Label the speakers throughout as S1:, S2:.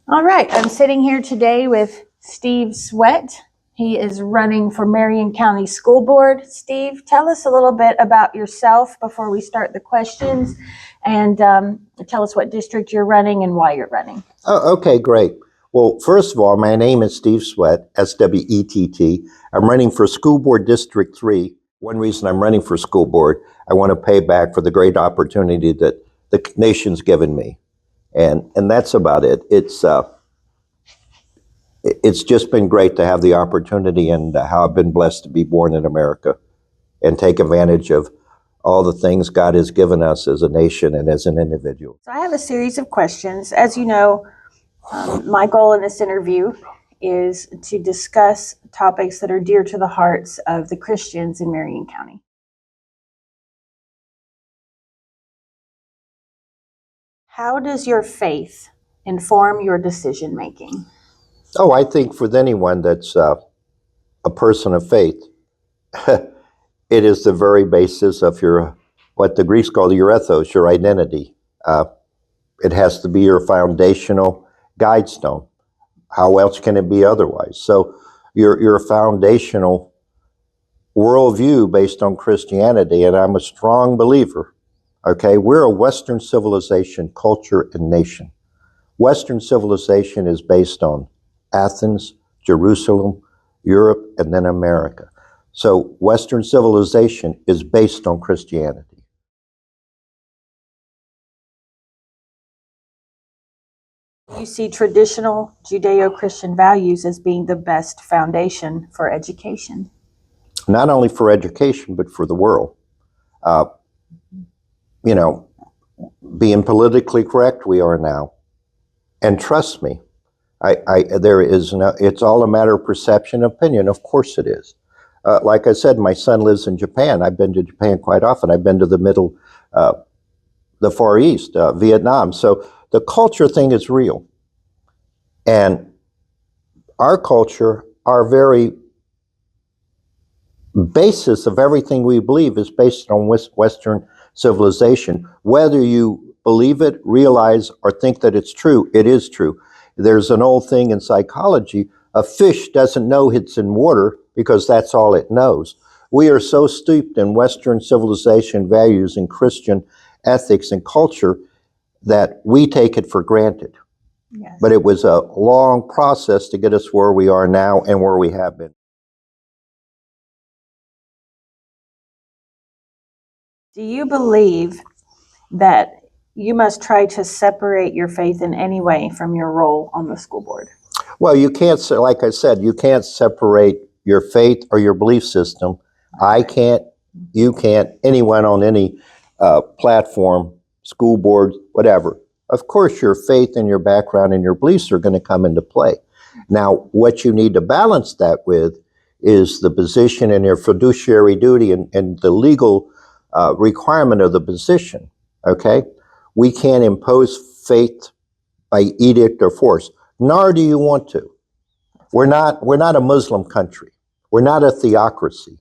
S1: All right, I'm sitting here today with Steve Swett. He is running for Marion County School Board. Steve, tell us a little bit about yourself before we start the questions, and tell us what district you're running and why you're running.
S2: Oh, okay, great. Well, first of all, my name is Steve Swett, S-W-E-T-T. I'm running for School Board District 3. One reason I'm running for school board, I want to pay back for the great opportunity that the nation's given me. And that's about it. It's just been great to have the opportunity and how I've been blessed to be born in America and take advantage of all the things God has given us as a nation and as an individual.
S1: So I have a series of questions. As you know, my goal in this interview is to discuss topics that are dear to the hearts of the Christians in Marion County. How does your faith inform your decision making?
S2: Oh, I think for anyone that's a person of faith, it is the very basis of your, what the Greeks call your ethos, your identity. It has to be your foundational guide stone. How else can it be otherwise? So your foundational worldview based on Christianity, and I'm a strong believer, okay? We're a Western civilization, culture, and nation. Western civilization is based on Athens, Jerusalem, Europe, and then America. So Western civilization is based on Christianity.
S1: You see traditional Judeo-Christian values as being the best foundation for education.
S2: Not only for education, but for the world. Being politically correct we are now. And trust me, there is no, it's all a matter of perception and opinion. Of course it is. Like I said, my son lives in Japan. I've been to Japan quite often. I've been to the Far East, Vietnam. So the culture thing is real. And our culture, our very basis of everything we believe is based on Western civilization. Whether you believe it, realize, or think that it's true, it is true. There's an old thing in psychology, a fish doesn't know it's in water because that's all it knows. We are so steeped in Western civilization values and Christian ethics and culture that we take it for granted.
S1: Yes.
S2: But it was a long process to get us where we are now and where we have been.
S1: Do you believe that you must try to separate your faith in any way from your role on the school board?
S2: Well, you can't, like I said, you can't separate your faith or your belief system. I can't, you can't, anyone on any platform, school board, whatever. Of course, your faith and your background and your beliefs are going to come into play. Now, what you need to balance that with is the position and your fiduciary duty and the legal requirement of the position, okay? We can't impose faith by edict or force, nor do you want to. We're not a Muslim country. We're not a theocracy,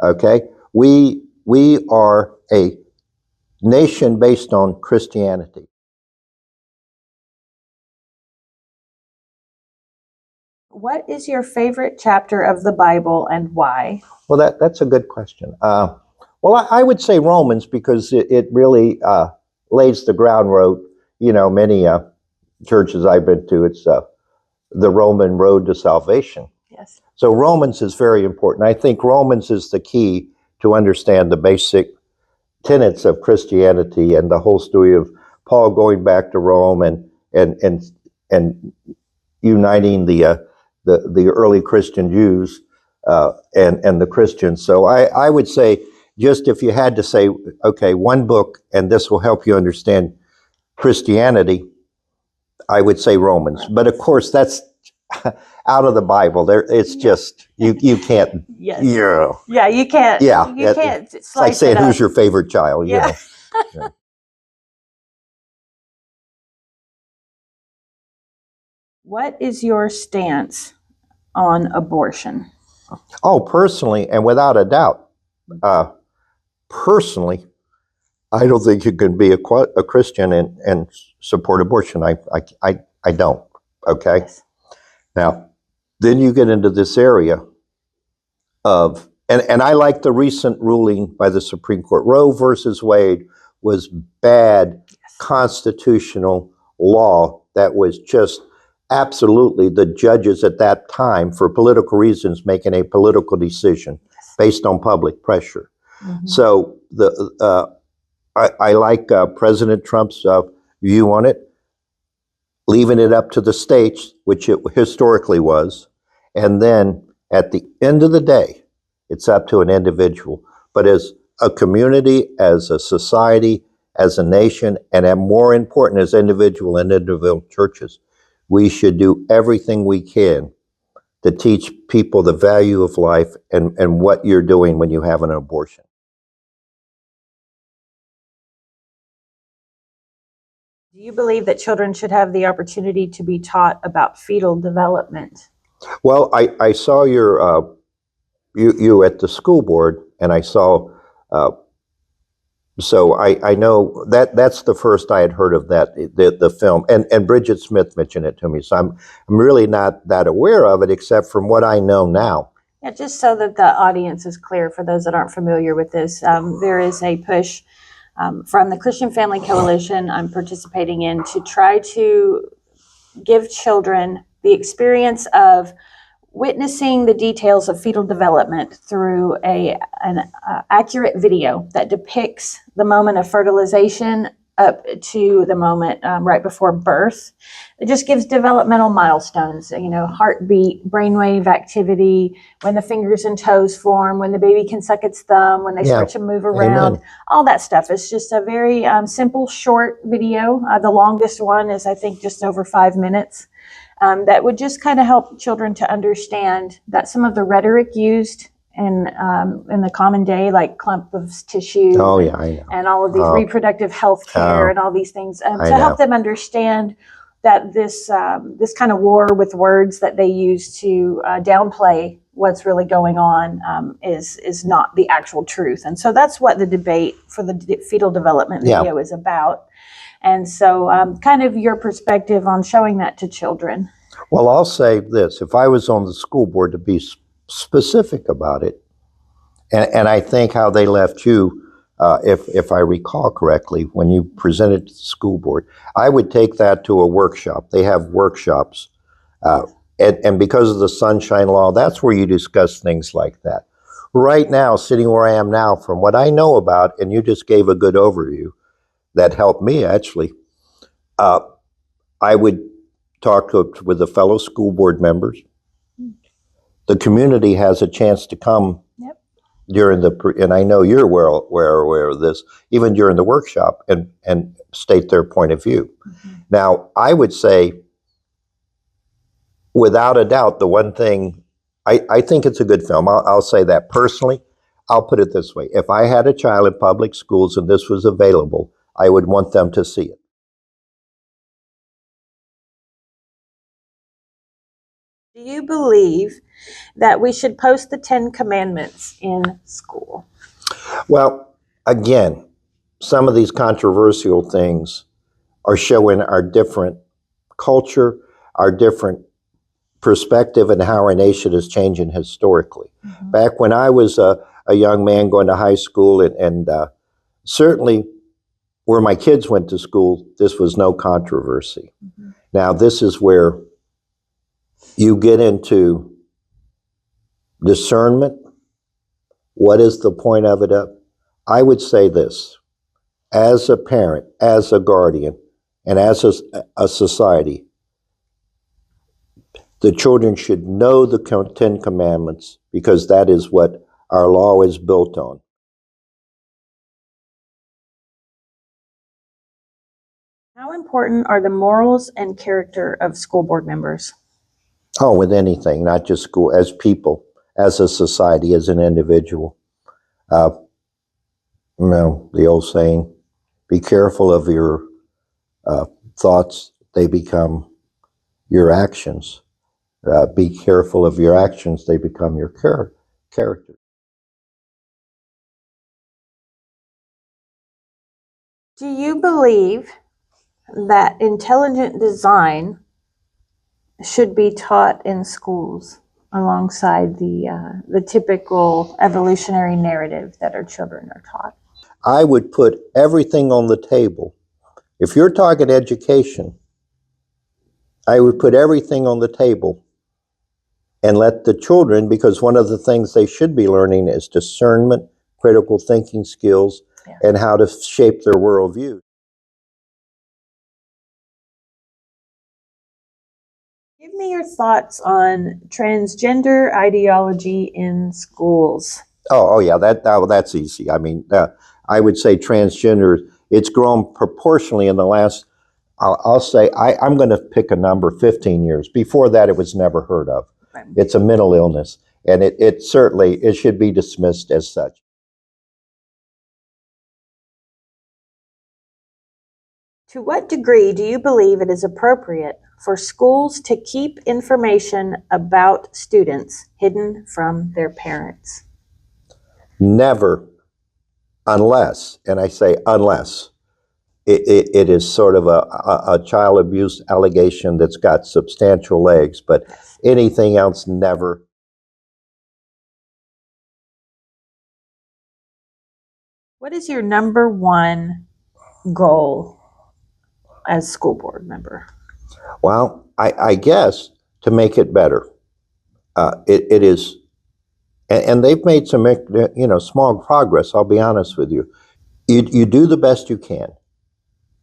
S2: okay? We are a nation based on Christianity.
S1: What is your favorite chapter of the Bible and why?
S2: Well, that's a good question. Well, I would say Romans because it really lays the ground road. You know, many churches I've been to, it's the Roman road to salvation.
S1: Yes.
S2: So Romans is very important. I think Romans is the key to understand the basic tenets of Christianity and the whole story of Paul going back to Rome and uniting the early Christian Jews and the Christians. So I would say, just if you had to say, okay, one book, and this will help you understand Christianity, I would say Romans. But of course, that's out of the Bible. There, it's just you can't.
S1: Yes.
S2: Yeah,
S1: you can't.
S2: Yeah,
S1: you can't.
S2: It's like saying, "Who's your favorite child?"
S1: Yeah.
S2: You know. Yeah.
S1: What is your stance on abortion?
S2: Oh, personally, and without a doubt, personally, I don't think you can be a Christian and support abortion. I don't. Okay?
S1: Yes.
S2: Now, then you get into this area of, and I like the recent ruling by the Supreme Court. Roe versus Wade was bad constitutional law that was just absolutely the judges at that time, for political reasons, making a political decision based on public pressure. So I like President Trump's view on it, leaving it up to the states, which it historically was, and then at the end of the day, it's up to an individual. But as a community, as a society, as a nation, and more important, as individual and individual churches, we should do everything we can to teach people the value of life and what you're doing when you have an abortion.
S1: Do you believe that children should have the opportunity to be taught about fetal development?
S2: Well, I saw you at the school board, and I saw, so I know that's the first I had heard of that, the film, and Bridget Smith mentioned it to me, so I'm really not that aware of it, except from what I know now.
S1: Yeah, just so that the audience is clear for those that aren't familiar with this, there is a push from the Christian Family Coalition I'm participating in to try to give children the experience of witnessing the details of fetal development through an accurate video that depicts the moment of fertilization up to the moment right before birth. It just gives developmental milestones, heartbeat, brainwave activity, when the fingers and toes form, when the baby can suck its thumb, when they start to move around,
S2: Amen.
S1: all that stuff. It's just a very simple, short video. The longest one is, I think, just over 5 minutes. That would just kind of help children to understand that some of the rhetoric used in the common day, like clump of tissue,
S2: Oh, yeah, I know.
S1: and all of these reproductive health care and all these things, to help them understand that this kind of war with words that they use to downplay what's really going on is not the actual truth. And so that's what the debate for the fetal development video is about. And so kind of your perspective on showing that to children.
S2: Well, I'll say this. If I was on the school board, to be specific about it, and I think how they left you, if I recall correctly, when you presented to the school board, I would take that to a workshop. They have workshops. And because of the Sunshine Law, that's where you discuss things like that. Right now, sitting where I am now, from what I know about, and you just gave a good overview that helped me actually, I would talk with the fellow school board members. The community has a chance to come during and I know you're aware of this, even during the workshop, and state their point of view. Now, I would say, without a doubt, the one thing, I think it's a good film. I'll say that personally. I'll put it this way. If I had a child in public schools and this was available, I would want them to see it.
S1: Do you believe that we should post the 10 Commandments in school?
S2: Well, again, some of these controversial things are showing our different culture, our different perspective, and how our nation is changing historically. Back when I was a young man going to high school, and certainly where my kids went to school, this was no controversy. Now, this is where you get into discernment. What is the point of it? I would say this. As a parent, as a guardian, and as a society, the children should know the 10 Commandments, because that is what our law is built on.
S1: How important are the morals and character of school board members?
S2: Oh, with anything, not just school, as people, as a society, as an individual. The old saying, be careful of your thoughts, they become your actions. Be careful of your actions, they become your character.
S1: Do you believe that intelligent design should be taught in schools alongside the typical evolutionary narrative that our children are taught?
S2: I would put everything on the table. If you're talking education, I would put everything on the table and let the children, because one of the things they should be learning is discernment, critical thinking skills, and how to shape their worldview.
S1: Give me your thoughts on transgender ideology in schools.
S2: Oh yeah, that's easy. I mean, I would say transgender, it's grown proportionally in the last, I'll say, I'm going to pick a number, 15 years. Before that, it was never heard of.
S1: Right.
S2: It's a mental illness, and it certainly, it should be dismissed as such.
S1: To what degree do you believe it is appropriate for schools to keep information about students hidden from their parents?
S2: Never, unless, and I say unless, it is sort of a child abuse allegation that's got substantial legs, but anything else, never.
S1: What is your number one goal as school board member?
S2: Well, I guess to make it better. It is, and they've made some, small progress, I'll be honest with you. You do the best you can,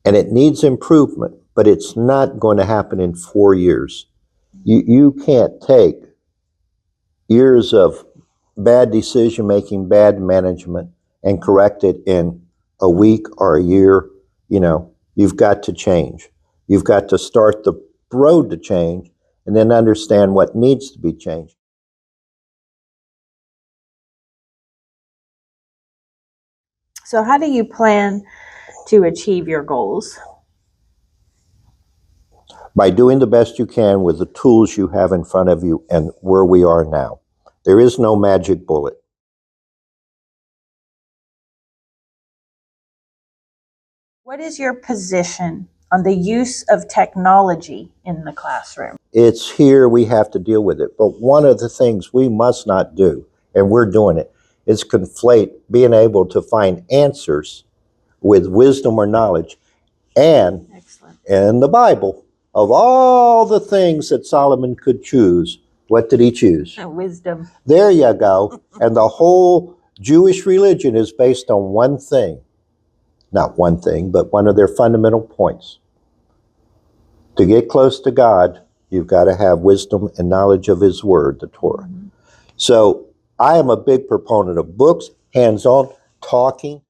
S2: and it needs improvement, but it's not going to happen in 4 years. You can't take years of bad decision making, bad management, and correct it in a week or a year. You've got to change. You've got to start the road to change and then understand what needs to be changed.
S1: So how do you plan to achieve your goals?
S2: By doing the best you can with the tools you have in front of you and where we are now. There is no magic bullet.
S1: What is your position on the use of technology in the classroom?
S2: It's here, we have to deal with it. But one of the things we must not do, and we're doing it, is conflate being able to find answers with wisdom or knowledge. And
S1: Excellent.
S2: in the Bible, of all the things that Solomon could choose, what did he choose?
S1: Wisdom.
S2: There you go. And the whole Jewish religion is based on one thing. Not one thing, but one of their fundamental points. To get close to God, you've got to have wisdom and knowledge of his word, the Torah. So I am a big proponent of books, hands-on, talking.